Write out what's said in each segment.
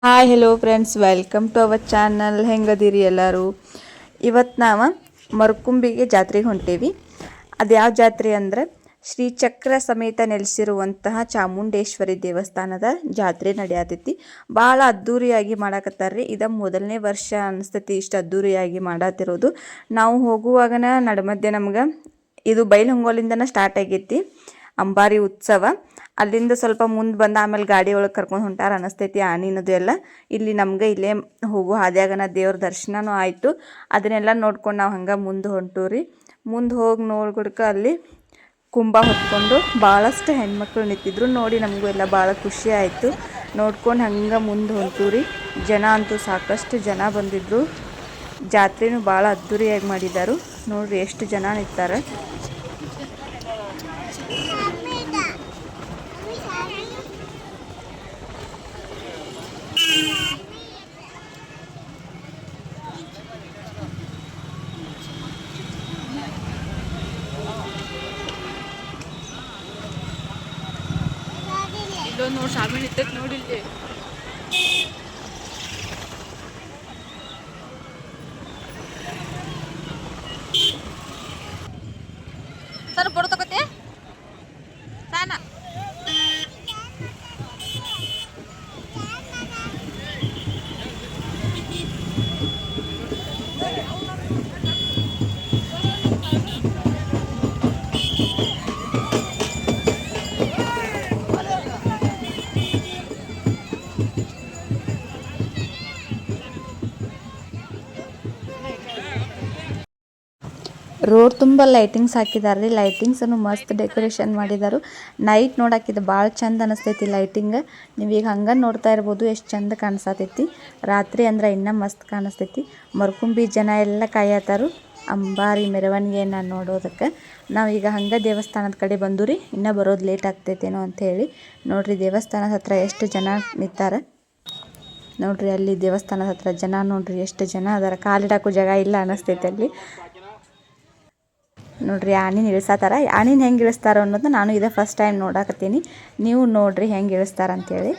Hi hello friends, welcome to our channel. ಹೆಂಗದಿರಿ ಎಲ್ಲರೂ? ಇವತ್ತು ನಾವು ಮರ್ಕುಂಬಿಗೆ ಜಾತ್ರೆಗೆ ಹೊಂಟೇವಿ. ಅದು ಯಾವ ಜಾತ್ರೆ ಅಂದರೆ ಶ್ರೀಚಕ್ರ ಸಮೇತ ನೆಲೆಸಿರುವಂತಹ ಚಾಮುಂಡೇಶ್ವರಿ ದೇವಸ್ಥಾನದ ಜಾತ್ರೆ ನಡೆಯತೈತಿ. ಭಾಳ ಅದ್ಧೂರಿಯಾಗಿ ಮಾಡಾಕತ್ತಾರ್ರಿ. ಇದು ಮೊದಲನೇ ವರ್ಷ ಅನಿಸ್ತೈತಿ ಇಷ್ಟು ಅದ್ಧೂರಿಯಾಗಿ ಮಾಡತ್ತಿರೋದು. ನಾವು ಹೋಗುವಾಗನ ನಡುಮಧ್ಯೆ ನಮ್ಗೆ ಇದು ಬೈಲಹೊಂಗಲಿಂದನೇ ಸ್ಟಾರ್ಟ್ ಆಗೈತಿ ಅಂಬಾರಿ ಉತ್ಸವ. ಅಲ್ಲಿಂದ ಸ್ವಲ್ಪ ಮುಂದೆ ಬಂದು ಆಮೇಲೆ ಗಾಡಿ ಒಳಗೆ ಕರ್ಕೊಂಡು ಹೊಂಟಾರ ಅನಿಸ್ತೈತಿ ಆನಿನದು ಎಲ್ಲ. ಇಲ್ಲಿ ನಮ್ಗೆ ಇಲ್ಲೇ ಹೋಗೋ ಹಾದ್ಯಾಗನ ದೇವ್ರ ದರ್ಶನನೂ ಆಯಿತು. ಅದನ್ನೆಲ್ಲ ನೋಡ್ಕೊಂಡು ನಾವು ಹಂಗೆ ಮುಂದೆ ಹೊಂಟೂರಿ. ಮುಂದೆ ಹೋಗಿ ನೋಡ್ಕೊಡ್ಕ ಅಲ್ಲಿ ಕುಂಭ ಹೊತ್ಕೊಂಡು ಭಾಳಷ್ಟು ಹೆಣ್ಮಕ್ಳು ನಿಂತಿದ್ರು. ನೋಡಿ ನಮಗೂ ಎಲ್ಲ ಭಾಳ ಖುಷಿ ಆಯಿತು. ನೋಡ್ಕೊಂಡು ಹಂಗೆ ಮುಂದೆ ಹೊಂಟೂರಿ. ಜನ ಅಂತೂ ಸಾಕಷ್ಟು ಜನ ಬಂದಿದ್ರು. ಜಾತ್ರೆನೂ ಭಾಳ ಅದ್ಧೂರಿಯಾಗಿ ಮಾಡಿದ್ದಾರೆ. ನೋಡ್ರಿ ಎಷ್ಟು ಜನ ನಿಂತಾರೆ. ನೋಡಿ ಶಾಮಿ ನಿಂತೈತೆ ನೋಡಿ ಇಲ್ಲಿ. ಸರ್ ಫೋಟೋ ತಗೋತಿ ಸಾನ. ರೋಡ್ ತುಂಬ ಲೈಟಿಂಗ್ಸ್ ಹಾಕಿದಾರೆ. ಲೈಟಿಂಗ್ಸನ್ನು ಮಸ್ತ್ ಡೆಕೋರೇಷನ್ ಮಾಡಿದಾರು. ನೈಟ್ ನೋಡಾಕಿದ್ದು ಭಾಳ ಚಂದ ಅನಿಸ್ತೈತಿ ಲೈಟಿಂಗ್. ನೀವೀಗ ಹಂಗೆ ನೋಡ್ತಾ ಇರ್ಬೋದು ಎಷ್ಟು ಚಂದ ಕಾಣಿಸತೈತಿ. ರಾತ್ರಿ ಅಂದ್ರೆ ಇನ್ನೂ ಮಸ್ತ್ ಕಾಣಿಸ್ತೈತಿ. ಮರ್ಕುಂಬಿ ಜನ ಎಲ್ಲ ಕಾಯತ್ತಾರು ಅಂಬಾರಿ ಮೆರವಣಿಗೆಯನ್ನು ನೋಡೋದಕ್ಕೆ. ನಾವೀಗ ಹಂಗೆ ದೇವಸ್ಥಾನದ ಕಡೆ ಬಂದು ರೀ. ಇನ್ನೂ ಬರೋದು ಲೇಟ್ ಆಗ್ತೈತೇನೋ ಅಂಥೇಳಿ. ನೋಡಿರಿ ದೇವಸ್ಥಾನದ ಹತ್ರ ಎಷ್ಟು ಜನ ನಿಂತಾರೆ. ನೋಡ್ರಿ ಅಲ್ಲಿ ದೇವಸ್ಥಾನದ ಹತ್ರ ಜನ ನೋಡ್ರಿ ಎಷ್ಟು ಜನ ಅದಾರ. ಕಾಲಿಡಾಕೋ ಜಾಗ ಇಲ್ಲ ಅನ್ನಿಸ್ತೈತೆ ಅಲ್ಲಿ. ನೋಡ್ರಿ ಆನಿನ ಇಳಿಸತ್ತಾರ. ಆನಿನ ಹೆಂಗೆ ಇಳಿಸ್ತಾರ ಅನ್ನೋದು ನಾನು ಇದೇ ಫಸ್ಟ್ ಟೈಮ್ ನೋಡಾಕತ್ತೀನಿ. ನೀವು ನೋಡ್ರಿ ಹೆಂಗೆ ಇಳಿಸ್ತಾರ ಅಂತೇಳಿ.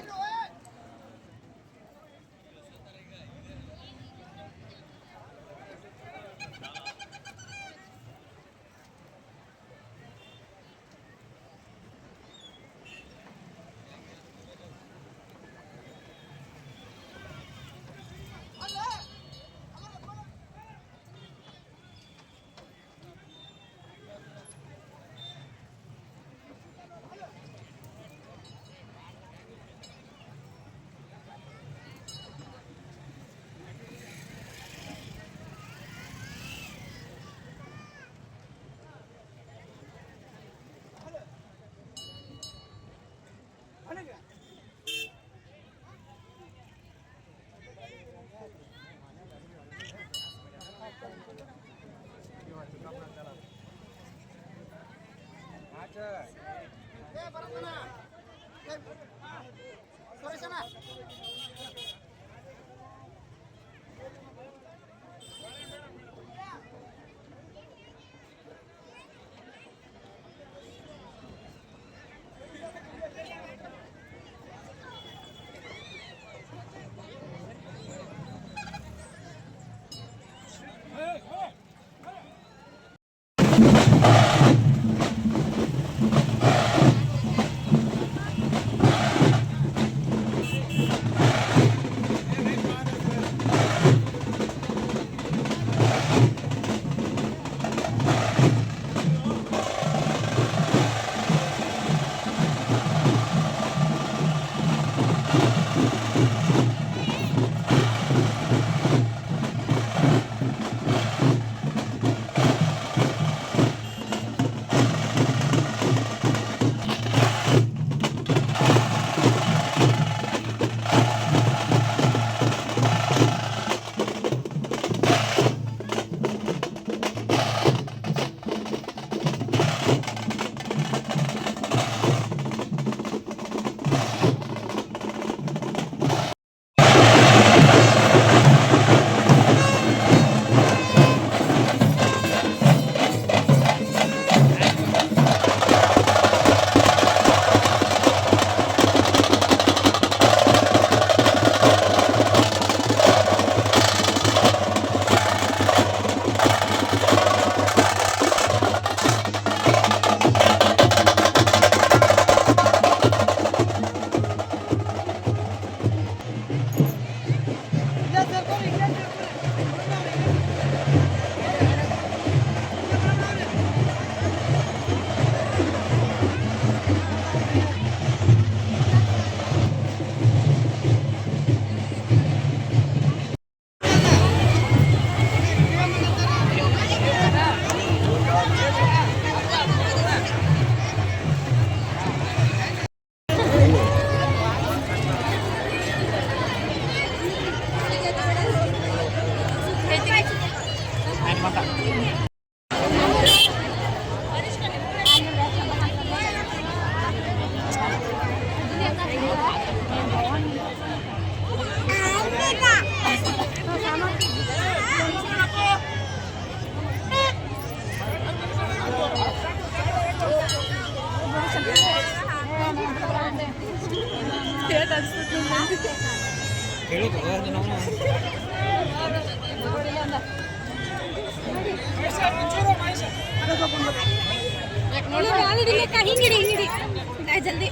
ಜಲ್ದಿ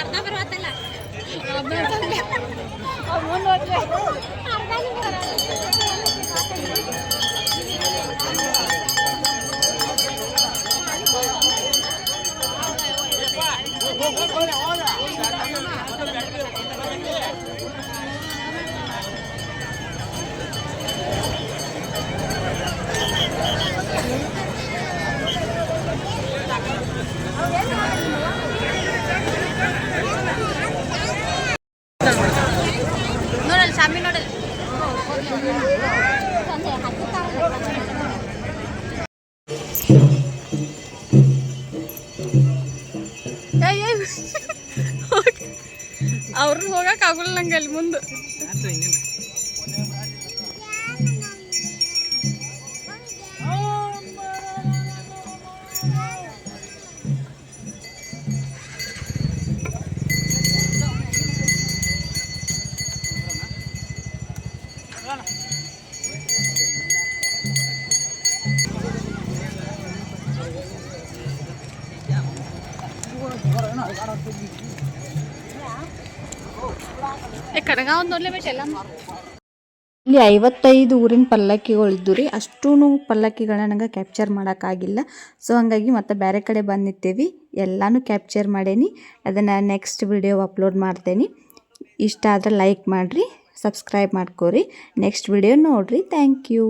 ಅರ್ಧ ಬರುತ್ತಲ್ಲ ನೋಡಲ್ ಶಾಮಿ ನೋಡಲ್ ಅವ್ರನ್ನ ಹೋಗಕ್ ಆಗುಲ್ಲ ನಂಗೆ ಅಲ್ಲಿ ಮುಂದೆ ಇಲ್ಲಿ 55 ಊರಿನ ಪಲ್ಲಕ್ಕಿಗಳಿದ್ದು ರೀ. ಅಷ್ಟೂ ಪಲ್ಲಕ್ಕಿಗಳನ್ನ ನಂಗೆ ಕ್ಯಾಪ್ಚರ್ ಮಾಡೋಕ್ಕಾಗಿಲ್ಲ. ಸೊ ಹಾಗಾಗಿ ಮತ್ತೆ ಬೇರೆ ಕಡೆ ಬಂದು ನಿಂತೇವಿ. ಎಲ್ಲನೂ ಕ್ಯಾಪ್ಚರ್ ಮಾಡೇನಿ. ಅದನ್ನು ನೆಕ್ಸ್ಟ್ ವಿಡಿಯೋ ಅಪ್ಲೋಡ್ ಮಾಡ್ತೇನೆ. ಇಷ್ಟ ಆದರೆ ಲೈಕ್ ಮಾಡಿರಿ, ಸಬ್ಸ್ಕ್ರೈಬ್ ಮಾಡ್ಕೋರಿ. ನೆಕ್ಸ್ಟ್ ವಿಡಿಯೋ ನೋಡಿರಿ. Thank you.